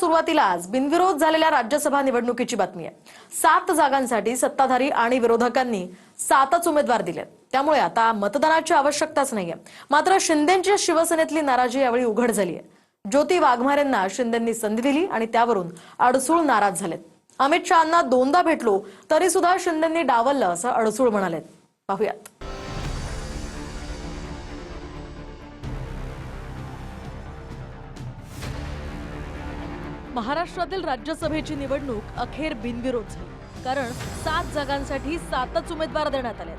सुरुवातीलाच बिनविरोध झालेल्या राज्यसभा निवडणुकीची बातमी आहे। 7 जागांसाठी सत्ताधारी आणि विरोधकांनी 7च उमेदवार दिलेत। त्यामुळे आता मतदानाची आवश्यकताच नाहीये। मात्र शिंदेंच्या शिवसेनेतली नाराजी यावेळी उघड झाली आहे। ज्योती वाघमारेंना शिंदेंनी संधी दिली आणि त्यावरून अडसूळ नाराज झालेत। अमित शहांना दोनदा भेटलो तरी सुद्धा शिंदेंनी डावललं असं अडसूळ म्हणालेत। पाहूयात। महाराष्ट्रातील राज्यसभेची निवडणूक अखेर बिनविरोध झाली, कारण 7 जागांसाठी 7च उमेदवार देण्यात आले।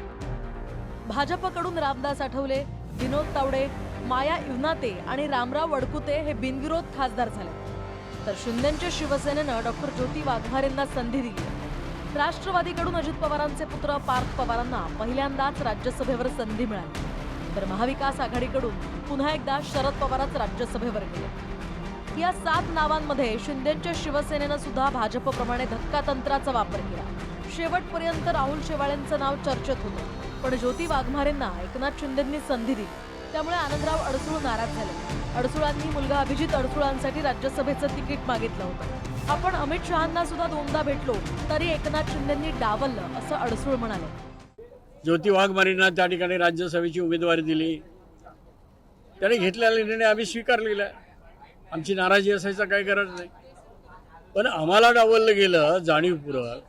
भाजपकडून रामदास आठवले, विनोद तावडे, माया इवनाते आणि रामराव वडकुते हे बिनविरोध खासदार झाले, तर शिंदेंच्या शिवसेनेनं डॉक्टर ज्योती वाघमारेंना संधी दिली। राष्ट्रवादीकडून अजित पवारांचे पुत्र पार्थ पवारांना पहिल्यांदाच राज्यसभेवर संधी मिळाली, तर महाविकास आघाडीकडून पुन्हा एकदा शरद पवारच राज्यसभेवर गेले। या 7 नावांमध्ये शिंदेंच्या शिवसेनेनं सुद्धा भाजपप्रमाणे धक्कातंत्राचा वापर केला। शेवटपर्यंत राहुल शेवाळेंचं नाव चर्चेत होतं, पण ज्योती वाघमारेंना एकनाथ शिंदेंनी संधी दिली। त्यामुळे आनंदराव अडसूळ नाराज झाले। अडसूळांनी मुलगा अभिजित अडसूळांसाठी राज्यसभेचं तिकीट मागितलं होतं। आपण अमित शहांना सुद्धा दोनदा भेटलो तरी एकनाथ शिंदेंनी डावललं असं अडसूळ म्हणाले। ज्योती वाघमारेंना त्या ठिकाणी राज्यसभेची उमेदवारी दिली, त्याने घेतलेला निर्णय आम्ही स्वीकारलेला आहे। आमची नाराजी असायचा काही गरज नाही, पण आम्हाला डावललं गेलं जाणीवपूर्वक,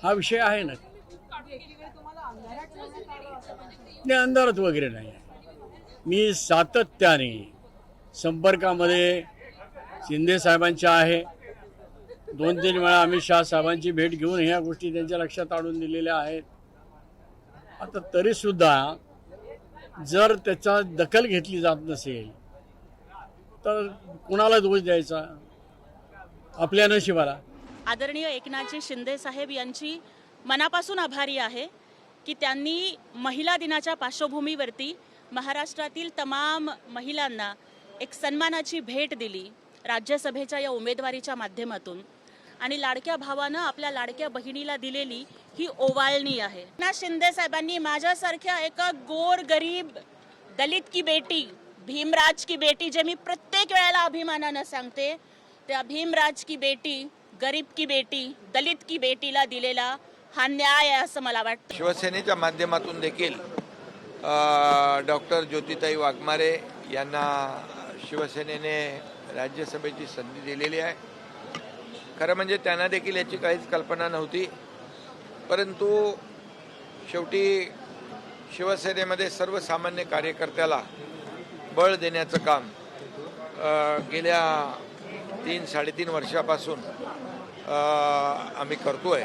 हा विषय आहे ना। नाही, अंधारात वगैरे नाही। मी सातत्याने संपर्कामध्ये शिंदे साहेबांच्या आहे। 2-3 वेळा अमित शहा साहेबांची भेट घेऊन ह्या गोष्टी त्यांच्या लक्षात आणून दिलेल्या आहेत। आता तरी सुद्धा जर त्याचा दखल घेतली जात नसेल तर कुणाला दोष द्यायचा? आपल्या नशिबाला। आदरणीय एकनाथजी शिंदे साहेब यांची मनापासून आभारी आहे की त्यांनी महिला दिनाच्या पार्श्वभूमीवरती महाराष्ट्रातील तमाम महिलांना एक सन्मानाची भेट दिली राज्यसभेच्या या उमेदवारीच्या माध्यमातून, आणि लाडक्या भावानं आपल्या लाडक्या बहिणीला दिलेली ही ओवाळणी आहे। एकनाथ शिंदे साहेबांनी माझ्यासारख्या एका गोर गरीब दलित की बेटी, भीमराज की बेटी, जे मी प्रत्येक वेळेला अभिमानानं सांगते, त्या भीमराज की बेटी, गरीब की बेटी, दलित की बेटीला दिलेला हा न्याय आहे असं मला वाटतं। शिवसेनेच्या माध्यमातून देखील डॉक्टर ज्योतिताई वाघमारे यांना शिवसेनेने राज्यसभेची संधी दिलेली आहे। खरं म्हणजे त्यांना देखील याची काहीच कल्पना नव्हती, परंतु शेवटी शिवसेनेमध्ये सर्वसामान्य कार्यकर्त्याला बळ देण्याचं काम गेल्या 3-3.5 वर्षापासून आम्ही करतोय,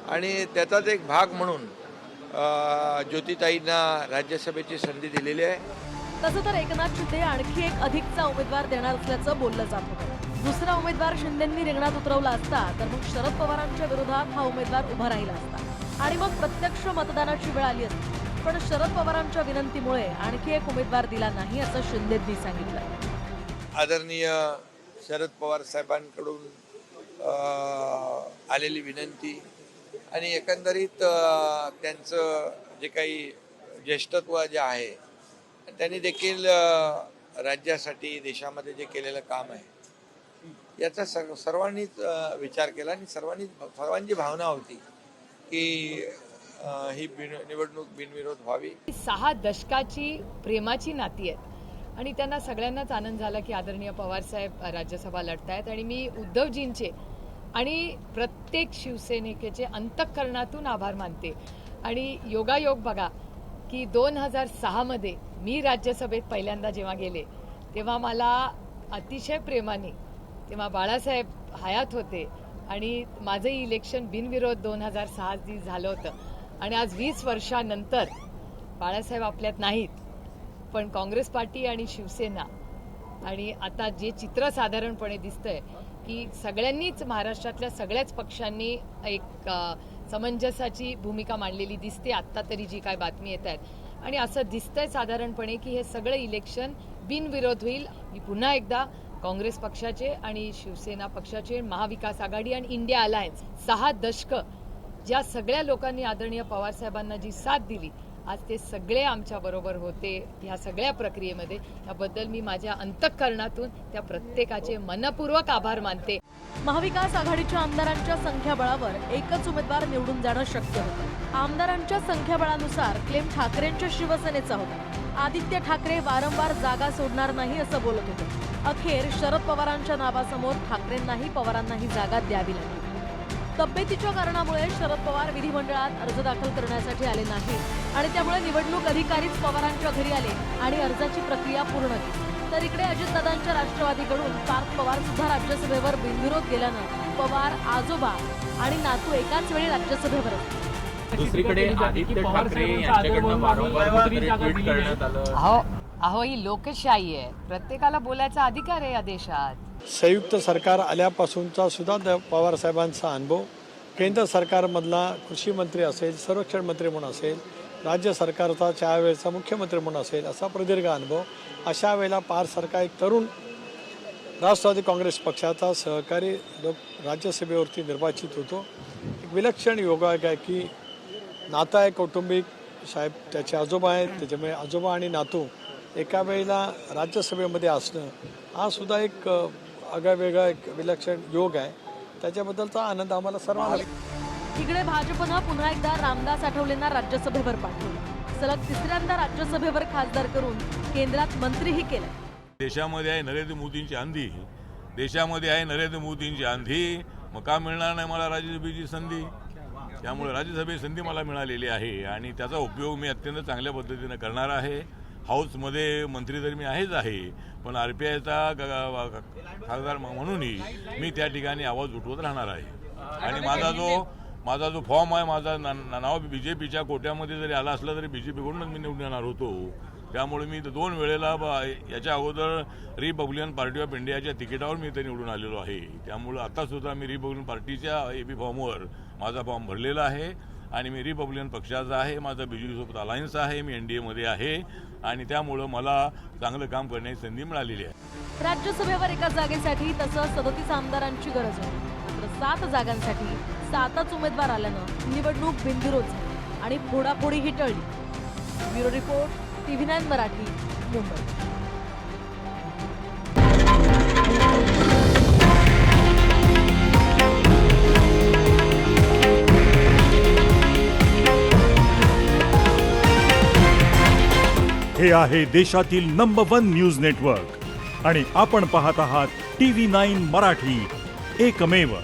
आणि त्याचाच एक भाग म्हणून ज्योतिताईंना राज्यसभेची संधी दिलेली आहे। तसं तर एकनाथ शिंदे आणखी एक अधिकचा उमेदवार देणार असल्याचं बोललं जात होतं। दुसरा उमेदवार शिंदेंनी रिंगणात उतरवला असता तर मग शरद पवारांच्या विरोधात हा उमेदवार उभा राहिला असता आणि मग प्रत्यक्ष मतदानाची वेळ आली असती। पण शरद पवारांच्या विनंतीमुळे आणखी एक उमेदवार दिला नाही असं शिंदेंनी सांगितलं। आदरणीय शरद पवार साहेबांकडून आलेली विनंती आणि एकंदरीत त्यांचं जे काही ज्येष्ठत्व जे आहे, त्यांनी देखील राज्यासाठी देशामध्ये जे केलेलं काम आहे याचा सर्वांनीच विचार केला, आणि सर्वांची भावना होती की ही निवडणूक बिनविरोध व्हावी। 6 दशकाची प्रेमाची नाती आहेत आणि त्यांना सगळ्यांनाच आनंद झाला की आदरणीय पवार साहेब राज्यसभा लढतायत, आणि मी उद्धवजींचे आणि प्रत्येक शिवसैनिकाचे अंतःकरणातून आभार मानते। आणि योगायोग बघा की 2006 मध्ये मी राज्यसभेत पहिल्यांदा जेव्हा गेले तेव्हा मला अतिशय प्रेमाने, तेव्हा बाळासाहेब हयात होते आणि माझं इलेक्शन बिनविरोध 2006 झालं होतं, आणि आज 20 वर्षानंतर बाळासाहेब आपल्यात नाहीत, पण काँग्रेस पार्टी आणि शिवसेना, आणि आता जे चित्र साधारणपणे दिसतंय की सगळ्यांनीच, महाराष्ट्रातल्या सगळ्याच पक्षांनी एक समंजसाची भूमिका मांडलेली दिसते आत्ता तरी जी काय बातमी येत आहेत, आणि असं दिसतंय साधारणपणे की हे सगळं इलेक्शन बिनविरोध होईल। मी पुन्हा एकदा काँग्रेस पक्षाचे आणि शिवसेना पक्षाचे, महाविकास आघाडी आणि इंडिया अलायन्स, 6 दशकं ज्या सगळ्या लोकांनी आदरणीय पवार साहेबांना जी साथ दिली आज ते सगळे आमच्याबरोबर होते ह्या सगळ्या प्रक्रियेमध्ये. याबद्दल मी माझ्या अंतःकरणातून त्या प्रत्येकाचे मनपूर्वक आभार मानते. महाविकास आघाडीच्या आमदारांच्या संख्याबळावर एकच उमेदवार निवडून जाणं शक्य होतं. आमदारांच्या संख्याबळानुसार क्लेम ठाकरेंच्या शिवसेनेचा होता. आदित्य ठाकरे वारंवार जागा सोडणार नाही असं बोलत होते. अखेर शरद पवारांच्या नावासमोर ठाकरेंनाही पवारांनाही जागा द्यावी लागली. तब्येतीच्या कारणामुळे शरद पवार विधिमंडळात अर्ज दाखल करण्यासाठी आले नाही आणि त्यामुळे निवडणूक अधिकारीच पवारांच्या घरी आले आणि अर्जाची प्रक्रिया पूर्ण केली. तर इकडे अजितदादांच्या राष्ट्रवादीकडून पार्थ पवार सुद्धा राज्यसभेवर बिनविरोध केल्यानं पवार आजोबा आणि नातू एकाच वेळी राज्यसभेवर असतील. दुसरीकडे आदित्य ठाकरे यांच्याकडनं वारंवार ट्विट करण्यात आलं. अहो ही लोकशाही आहे, प्रत्येकाला बोलायचा अधिकार आहे या देशात. संयुक्त सरकार आल्यापासूनचा सुद्धा पवार साहेबांचा अनुभव, केंद्र सरकारमधला कृषी मंत्री असेल, संरक्षण मंत्री म्हणून असेल, राज्य सरकारचा त्यावेळेचा मुख्यमंत्री म्हणून असेल, असा प्रदीर्घ अनुभव. अशा वेळेला पारसारखा एक तरुण राष्ट्रवादी काँग्रेस पक्षाचा सहकारी राज्यसभेवरती निर्वाचित होतो. एक विलक्षण योगायोग आहे की नातं आहे, कौटुंबिक साहेब त्याचे आजोबा आहेत, त्याच्यामुळे आजोबा आणि नातू एका वेळेला राज्यसभेमध्ये असणं हा सुद्धा एक आगळावेगळा एक विलक्षण योग आहे. त्याच्याबद्दलचा आनंद आम्हाला सर्वांना. इकडे भाजपनं पुन्हा एकदा रामदास आठवलेंना राज्यसभेवर पाठवलं. सलग तिसऱ्यांदा राज्यसभेवर खासदार करून केंद्रात मंत्रीही केलं. देशामध्ये आहे नरेंद्र मोदींची आंधी, देशामध्ये आहे नरेंद्र मोदींची आंधी. मग का मिळणार नाही मला राज्यसभेची संधी? त्यामुळे राज्यसभेची संधी मला मिळालेली आहे आणि त्याचा उपयोग मी अत्यंत चांगल्या पद्धतीने करणार आहे. हाऊसमध्ये मंत्री तर मी आहे, पण RPIचा खासदार म्हणूनही मी त्या ठिकाणी आवाज उठवत राहणार आहे. आणि माझा जो फॉर्म आहे, माझा नाव BJPच्या कोट्यामध्ये जरी आला असला तरी BJPकडूनच मी निवडून येणार होतो. त्यामुळे मी 2 वेळेला याच्या अगोदर रिपब्लिकन पार्टी ऑफ इंडियाच्या तिकिटावर मी इथे निवडून आलेलो आहे. त्यामुळं आतासुद्धा मी रिपब्लिकन पार्टीच्या AB फॉर्मवर माझा फॉर्म भरलेला आहे आणि मी रिपब्लिकन पक्षाचा आहे. माझा BJPसोबत अलायन्स आहे, मी NDAमध्ये आहे आणि त्यामुळं मला चांगलं काम करण्याची संधी मिळालेली आहे. राज्यसभेवर एका जागेसाठी तसं 37 आमदारांची गरज होती. मात्र 7 जागांसाठी 7च उमेदवार आल्यानं निवडणूक बिनविरोध झाली आणि फोडाफोडीही टळली. Bureau report, TV9 Marathi, Mumbai. हे आहे देशातील नंबर 1 न्यूज नेटवर्क आणि आपण पाहत आहात TV9 मराठी, एकमेव.